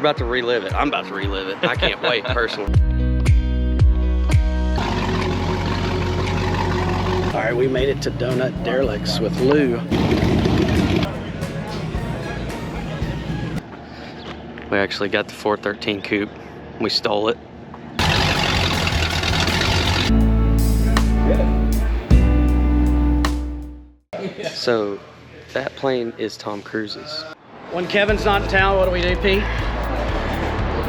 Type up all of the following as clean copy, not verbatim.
about to relive it. I'm about to relive it. I can't wait, personally. All right, we made it to Donut Derelicts with Lou. We actually got the 413 coupe. We stole it. So that plane is Tom Cruise's. When Kevin's not in town, what do we do, Pete?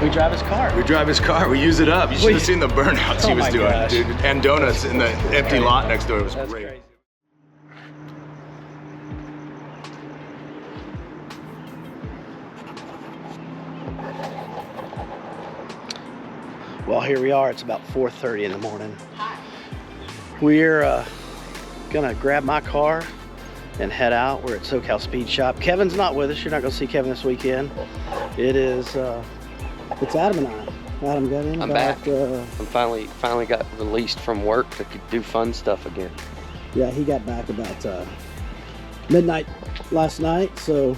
We drive his car. We drive his car. We use it up. You should have seen the burnouts he was doing, dude. And donuts in the empty lot next door. It was great. Crazy. Well, here we are. It's about 4:30 in the morning. We're gonna grab my car and head out. We're at SoCal Speed Shop. Kevin's not with us. You're not gonna see Kevin this weekend. It is, it's Adam and I. Adam got in. I'm back. I'm finally got released from work to do fun stuff again. Yeah, he got back about midnight last night. So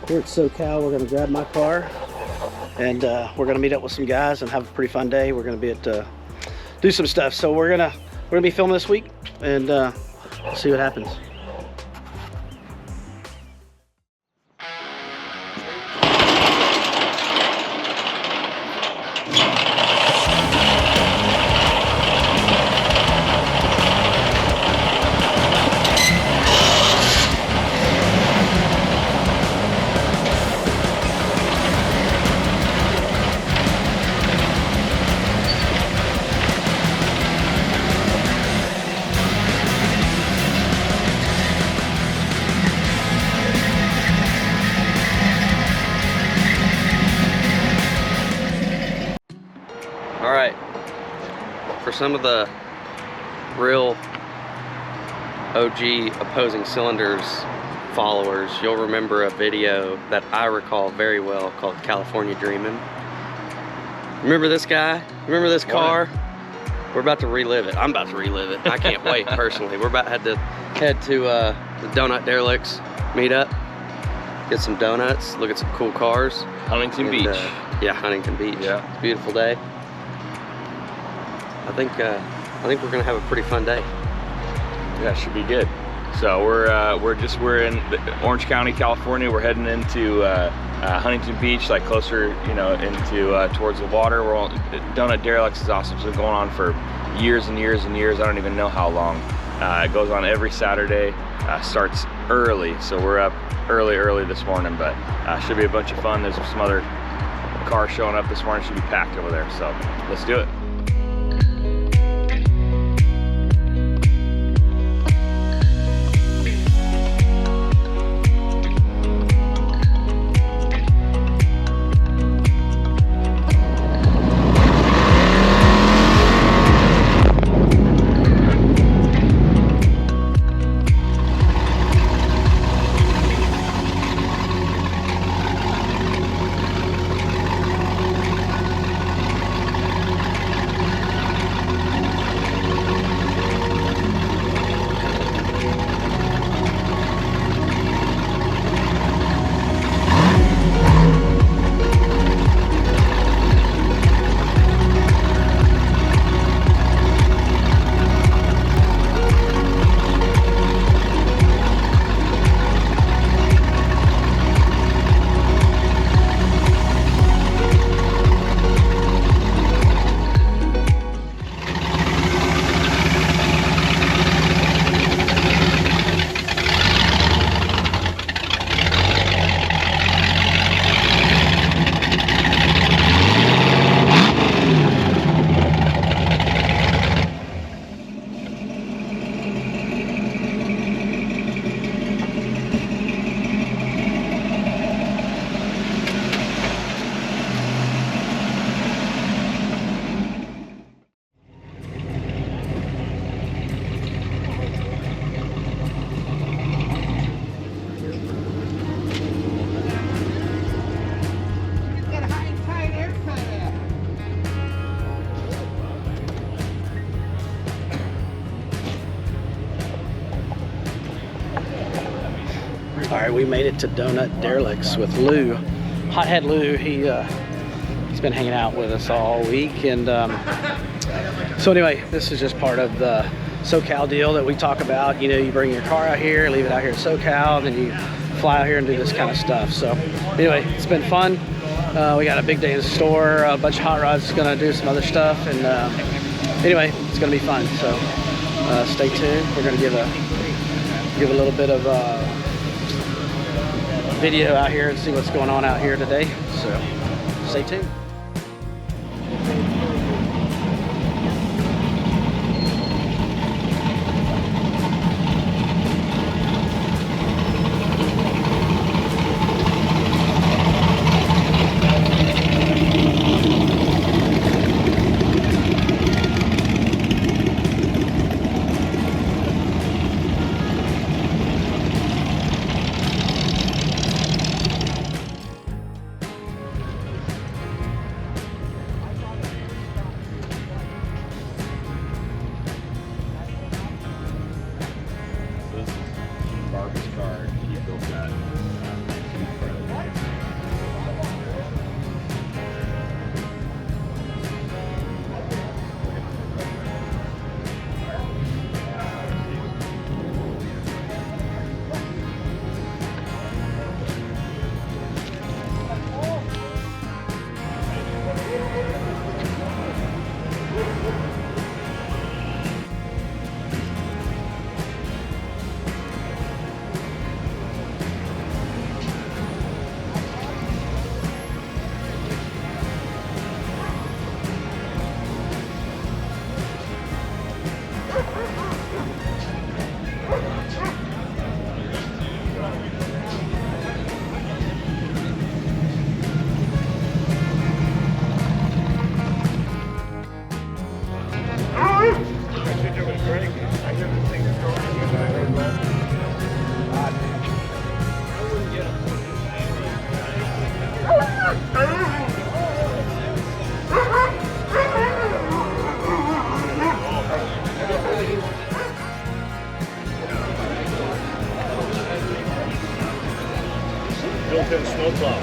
we're at SoCal. We're gonna grab my car and we're gonna meet up with some guys and have a pretty fun day. We're gonna be at do some stuff. So we're gonna be filming this week and see what happens. All right, for some of the real OG Opposing Cylinders followers, you'll remember a video that I recall very well called California Dreamin'. Remember this guy? Remember this car? We're about to relive it. I'm about to relive it. I can't wait, personally. We're about to head to the Donut Derelicts meetup, get some donuts, look at some cool cars. Huntington Beach. Yeah, Huntington Beach. Yeah. It's a beautiful day. I think we're gonna have a pretty fun day. Yeah, it should be good. So we're in Orange County, California. We're heading into Huntington Beach, like closer, you know, into towards the water. Donut Derelicts is awesome. It's been going on for years and years and years. I don't even know how long. It goes on every Saturday. Starts early, so we're up early this morning. But should be a bunch of fun. There's some other cars showing up this morning. Should be packed over there. So let's do it. All right, we made it to Donut Derelicts with Lou. Hothead Lou, he's been hanging out with us all week, and so anyway, this is just part of the SoCal deal that we talk about. You know, you bring your car out here, leave it out here at SoCal, then you fly out here and do this kind of stuff. So anyway, it's been fun. We got a big day in store, a bunch of hot rods gonna do some other stuff, and anyway, it's gonna be fun. So stay tuned. We're gonna give a little bit of video out here and see what's going on out here today. So stay tuned. Built-in snow plow.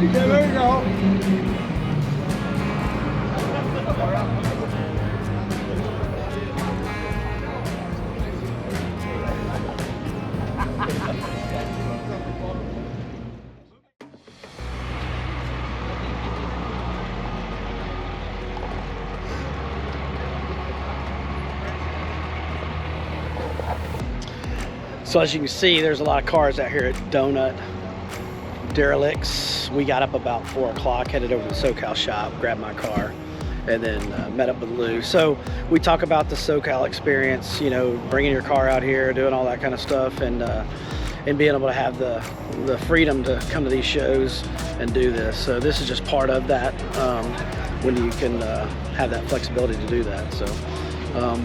Yeah, there you go. So as you can see, there's a lot of cars out here at Donut Derelicts. We got up about 4 o'clock, headed over to the SoCal shop, grabbed my car, and then met up with Lou. So we talk about the SoCal experience, you know, bringing your car out here, doing all that kind of stuff, and being able to have the freedom to come to these shows and do this. So this is just part of that, when you can have that flexibility to do that. So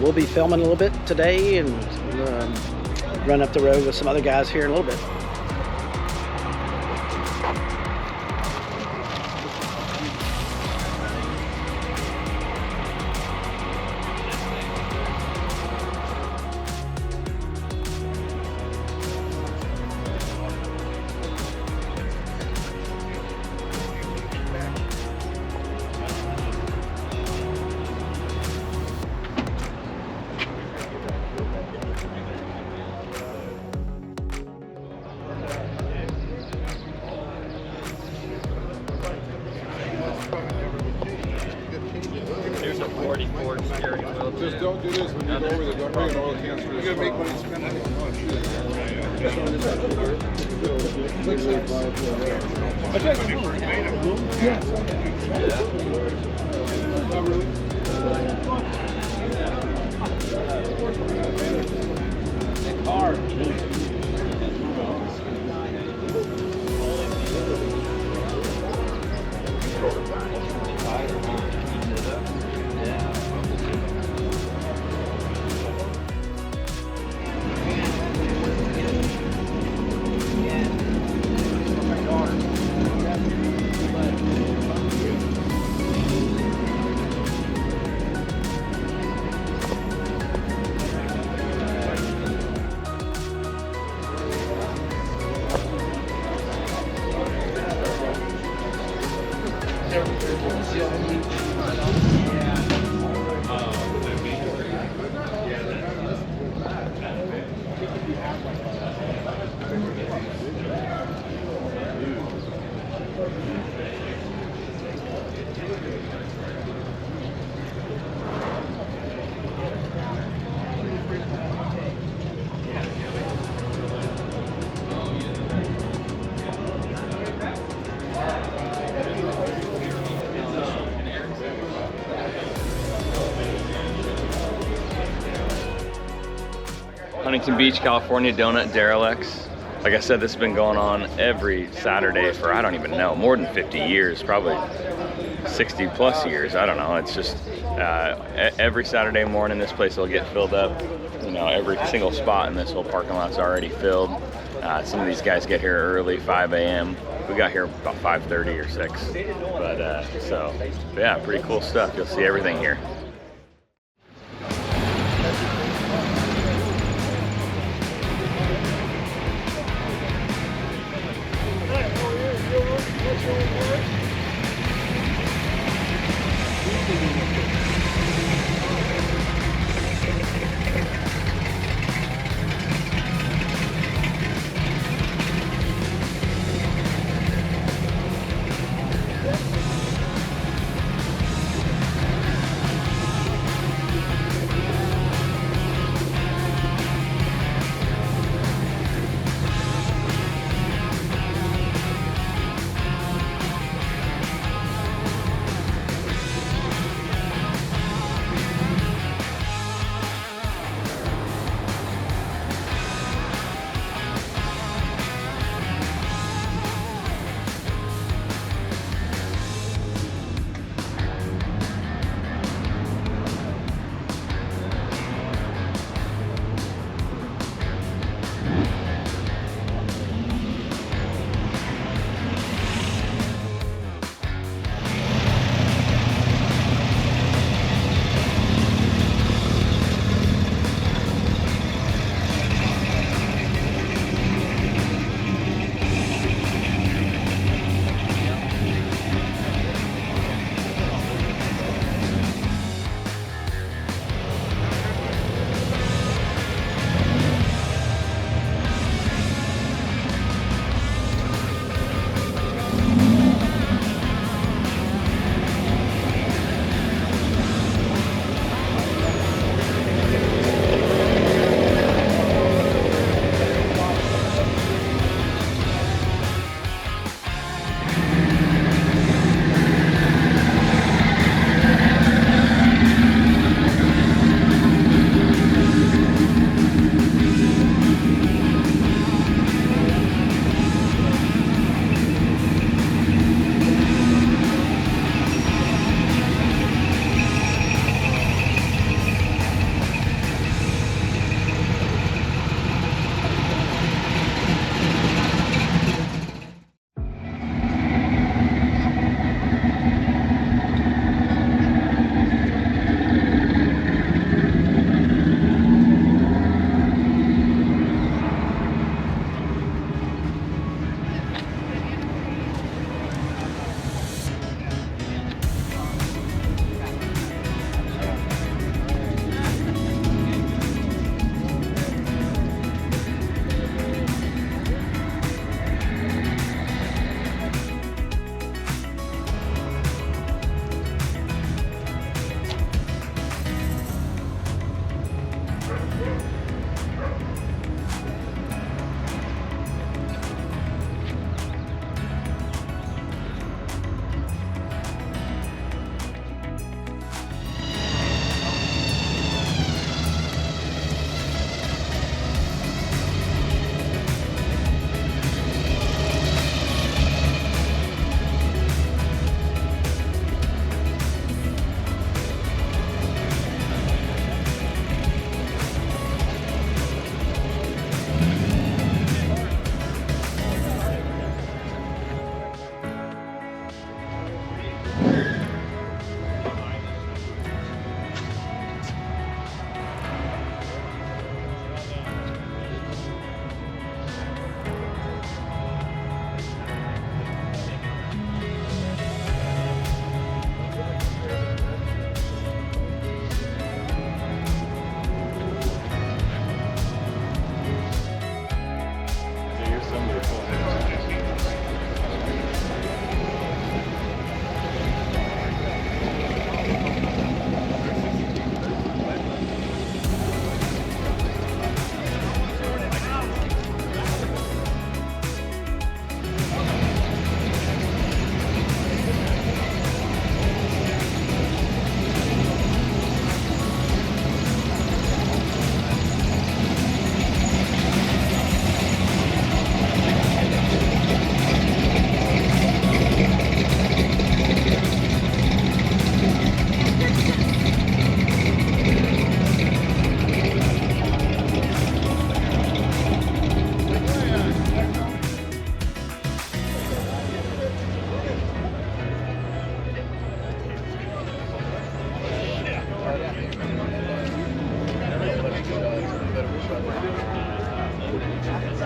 we'll be filming a little bit today and run up the road with some other guys here in a little bit. Just don't do this when you go over the don't bring oil cans. You're gonna make money spending it. Not really. Huntington Beach, California, Donut Derelicts. Like I said, this has been going on every Saturday for, I don't even know, more than 50 years, probably 60 plus years. I don't know. It's just every Saturday morning this place will get filled up. You know, every single spot in this whole parking lot's already filled. Some of these guys get here early, 5 a.m. We got here about 5:30 or 6. But so yeah, pretty cool stuff. You'll see everything here.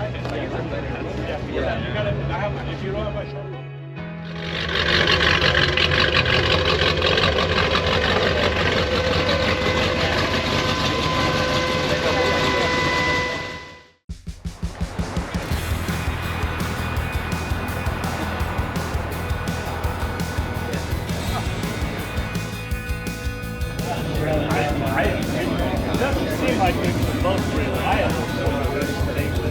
It doesn't seem like it's the most reliable destination.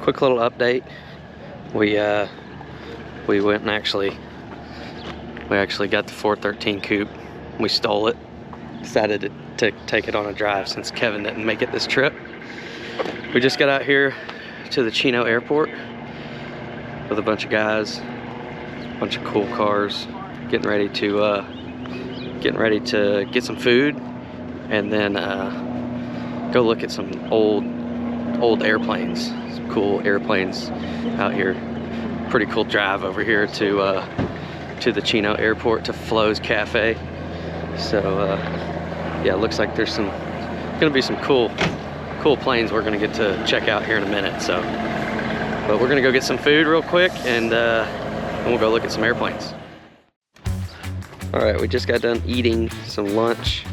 Quick little update. We went and actually got the 413 coupe. We stole it. Decided to take it on a drive since Kevin didn't make it this trip. We just got out here to the Chino airport with a bunch of guys, a bunch of cool cars, getting ready to get some food, and then go look at some old airplanes, some cool airplanes out here. Pretty cool drive over here to the Chino airport to Flo's Cafe. So yeah, it looks like there's gonna be some cool planes we're gonna get to check out here in a minute. So, but we're gonna go get some food real quick, and we'll go look at some airplanes. All right, we just got done eating some lunch.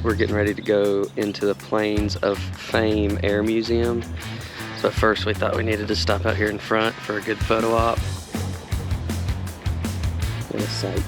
We're getting ready to go into the Planes of Fame Air Museum. But first we thought we needed to stop out here in front for a good photo op. What a sight.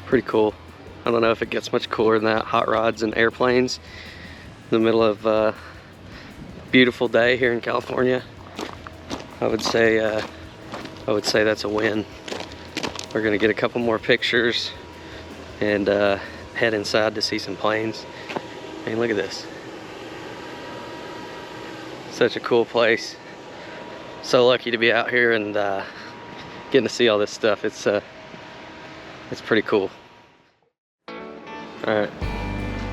Pretty cool. I don't know if it gets much cooler than that. Hot rods and airplanes in the middle of a beautiful day here in California. I would say that's a win. We're gonna get a couple more pictures and head inside to see some planes. I mean, look at this. Such a cool place. So lucky to be out here and getting to see all this stuff. It's pretty cool. All right,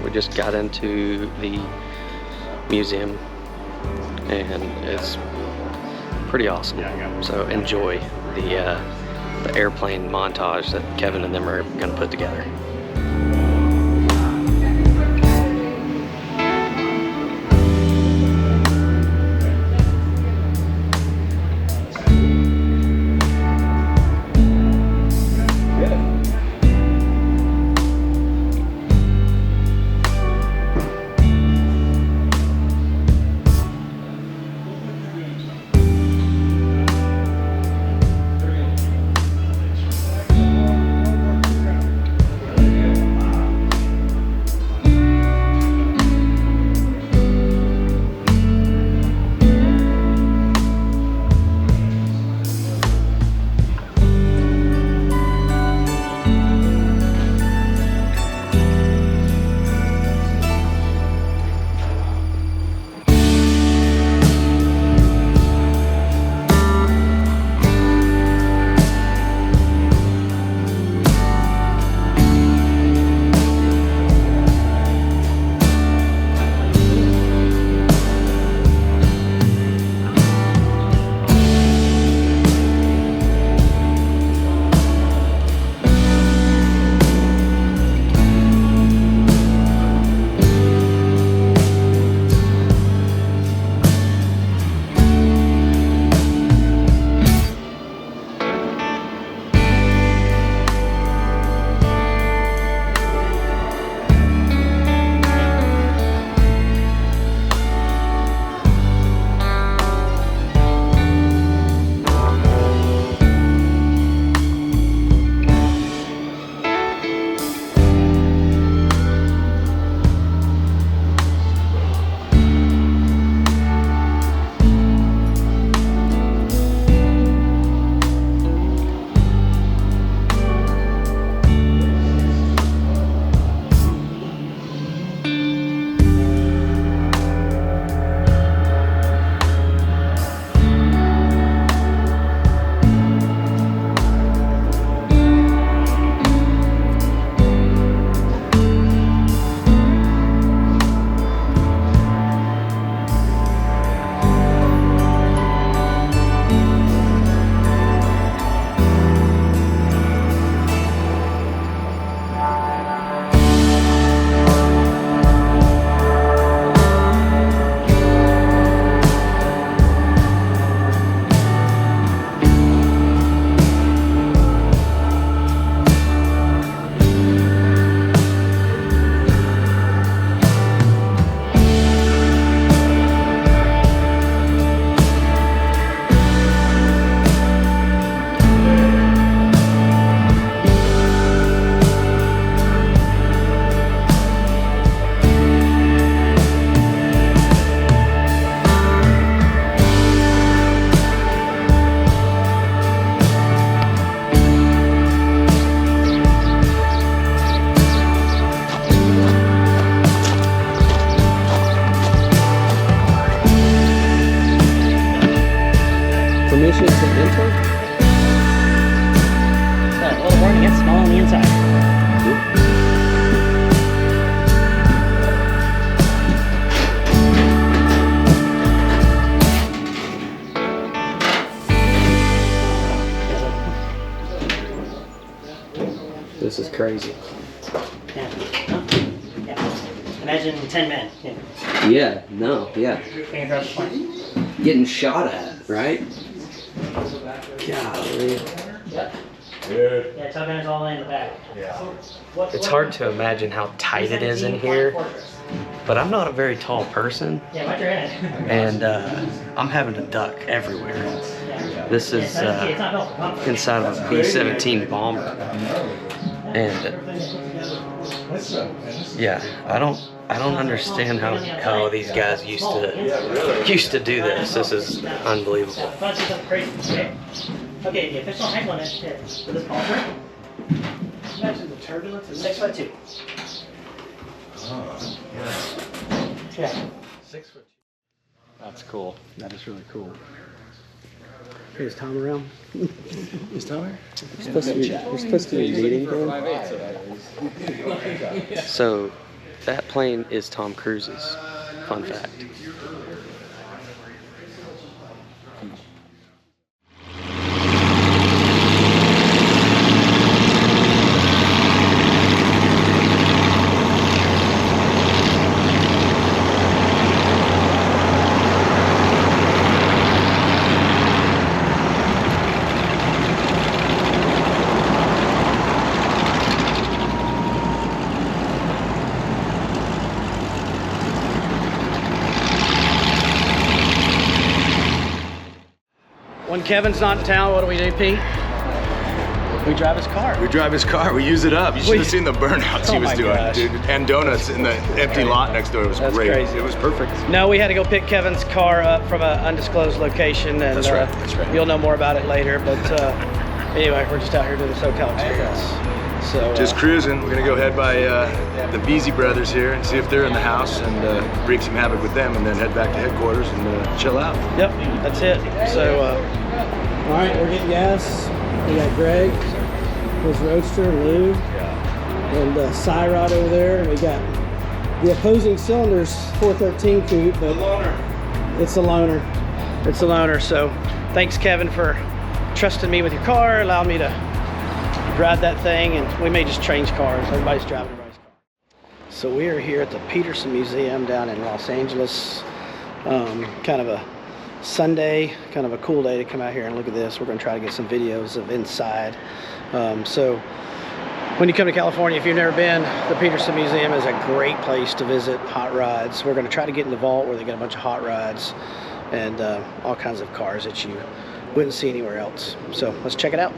we just got into the museum and it's pretty awesome. So enjoy the airplane montage that Kevin and them are gonna put together. Permission to enter? So, a little warning, it's small on the inside. This is crazy. Yeah. Oh, yeah. Imagine 10 men. Yeah, no, yeah. Finger across the point. Getting shot at, right? Golly. Yeah, Top Gunner's all the way in the back. It's hard to imagine how tight it is in here, but I'm not a very tall person, Yeah, watch your head. and I'm having to duck everywhere. Yeah. This is It's not built for comfort. inside of a B-17 bomber. Yeah. And yeah, I don't understand how these guys used to do this. This is unbelievable. Okay, the official height limit for this culture. Imagine the turbulence of 6'2". Yeah. 6 foot. That's cool. That is really cool. Hey, is Tom around? Is Tom here? You're supposed to be meeting him. So that plane is Tom Cruise's. Fun fact. When Kevin's not in town, what do we do, Pete? We drive his car. We drive his car, we use it up. You should have seen the burnouts he Oh was my doing, gosh. dude. And donuts in the empty lot next door. It was That's great. crazy. It was perfect. No, we had to go pick Kevin's car up from an undisclosed location, and That's right, that's right. You'll know more about it later. But anyway, we're just out here doing the SoCal experience. So Just cruising. We're gonna go head by the Beasy brothers here and see if they're in the house and wreak some havoc with them, and then head back to headquarters and chill out. Yep, that's it. So, all right, we're getting gas. We got Greg, his Roadster, Lou, and Cyrod over there. And we got the opposing cylinders 413 coupe, but it's a loaner. It's a loaner. So, thanks, Kevin, for trusting me with your car, allowing me to drive that thing, and we may just change cars. Everybody's driving everybody's car. So we are here at the Petersen Museum down in Los Angeles. Kind of a Sunday, kind of a cool day to come out here and look at this. We're going to try to get some videos of inside. So when you come to California, if you've never been, the Petersen Museum is a great place to visit hot rods. We're going to try to get in the vault where they got a bunch of hot rods and all kinds of cars that you wouldn't see anywhere else. So let's check it out.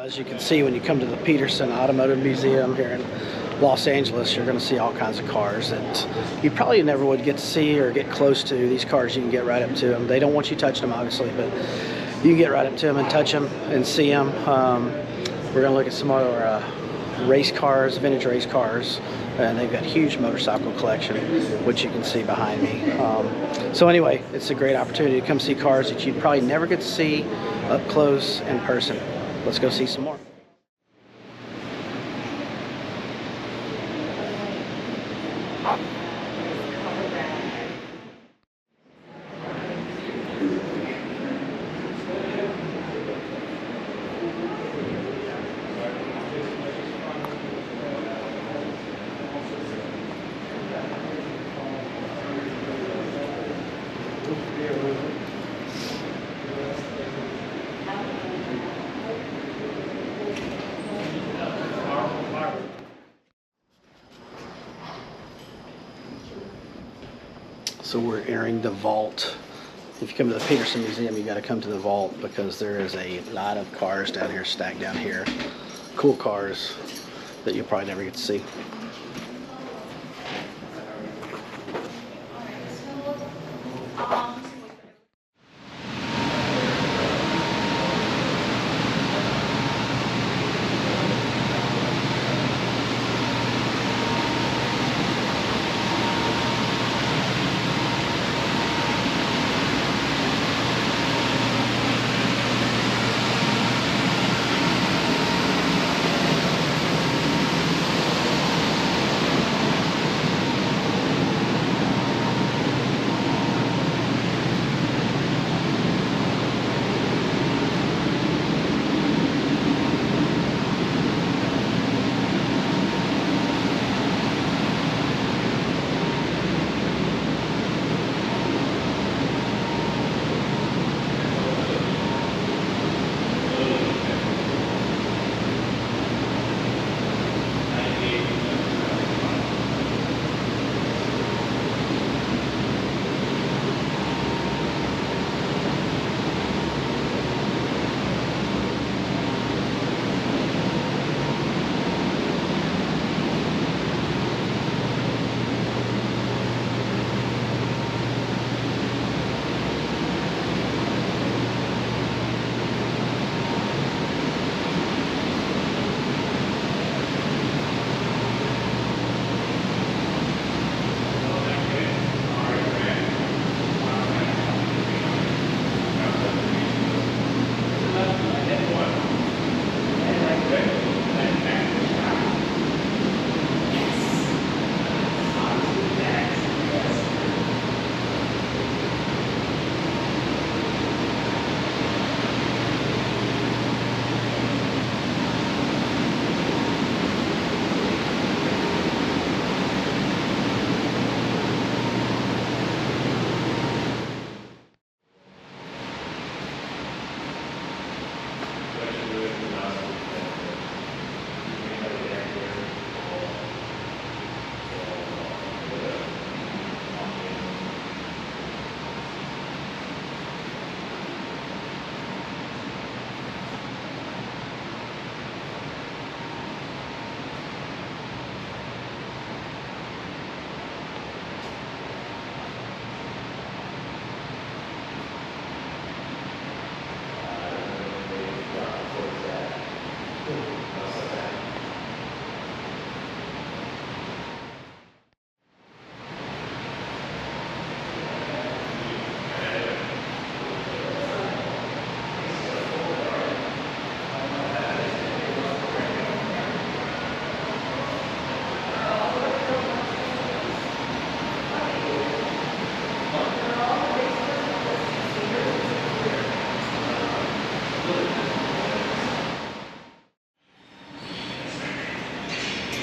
As you can see, when you come to the Petersen Automotive Museum here in Los Angeles, you're going to see all kinds of cars that you probably never would get to see or get close to. These cars, you can get right up to them. They don't want you touching them, obviously, but you can get right up to them and touch them and see them. We're going to look at some other race cars, vintage race cars, and they've got a huge motorcycle collection, which you can see behind me. So anyway, it's a great opportunity to come see cars that you'd probably never get to see up close in person. Let's go see some more. So we're entering the vault. If you come to the Petersen Museum, you got to come to the vault because there is a lot of cars down here, stacked down here. Cool cars that you'll probably never get to see.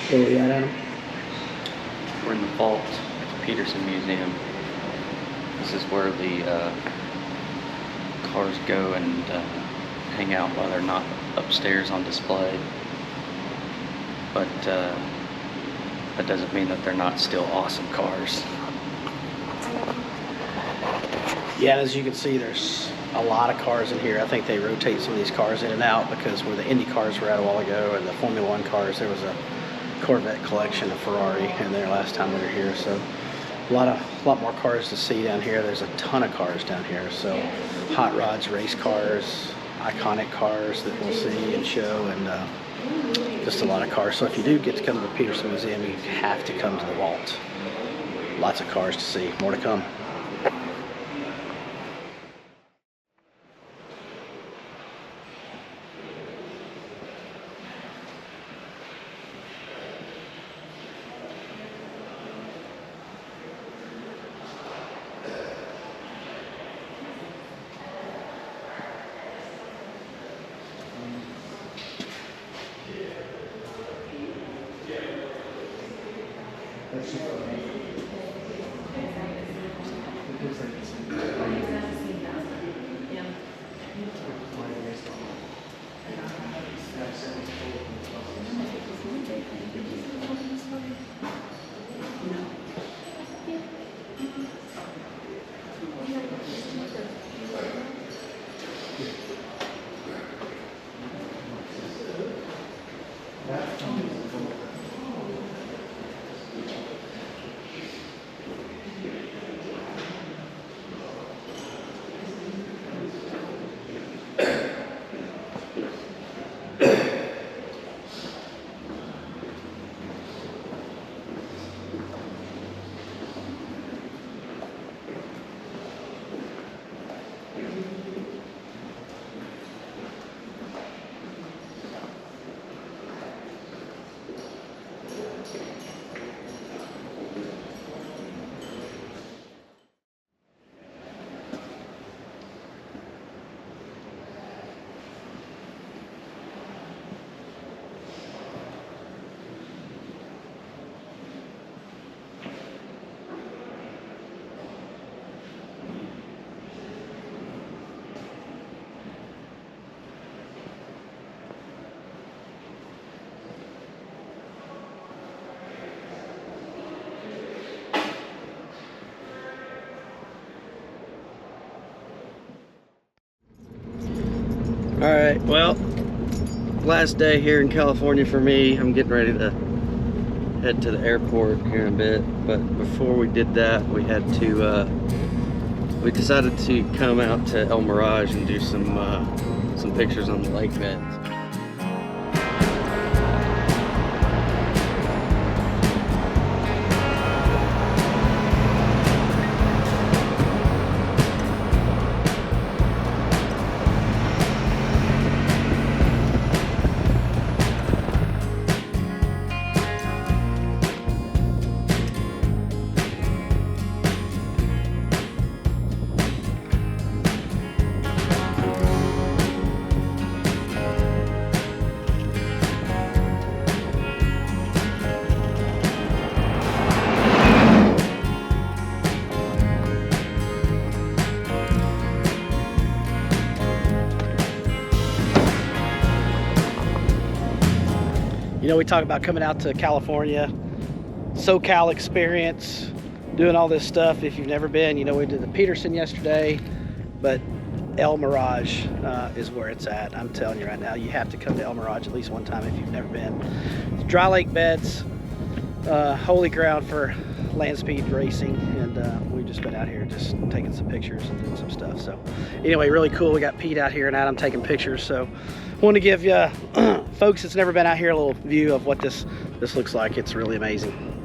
Where are we at, Adam? We're in the vault at the Petersen Museum. This is where the cars go and hang out while they're not upstairs on display. But that doesn't mean that they're not still awesome cars. Yeah, as you can see, there's a lot of cars in here. I think they rotate some of these cars in and out because where the Indy cars were at a while ago and the Formula One cars, there was a Corvette collection of Ferrari in there last time we were here. So a lot more cars to see down here. There's a ton of cars down here. So hot rods, race cars, iconic cars that we'll see and show, and just a lot of cars. So if you do get to come to the Petersen Museum, you have to come to the vault. Lots of cars to see. More to come. All right, well, last day here in California for me. I'm getting ready to head to the airport here in a bit, but before we did that, we had to we decided to come out to El Mirage and do some pictures on the lake beds. You know, we talk about coming out to California, SoCal experience, doing all this stuff. If you've never been, you know, we did the Petersen yesterday, but El Mirage is where it's at. I'm telling you right now, you have to come to El Mirage at least one time if you've never been. It's dry lake beds, holy ground for land speed racing, and we've just been out here just taking some pictures and doing some stuff. So anyway, really cool. We got Pete out here and Adam taking pictures. So I want to give you folks that's never been out here a little view of what this looks like. It's really amazing.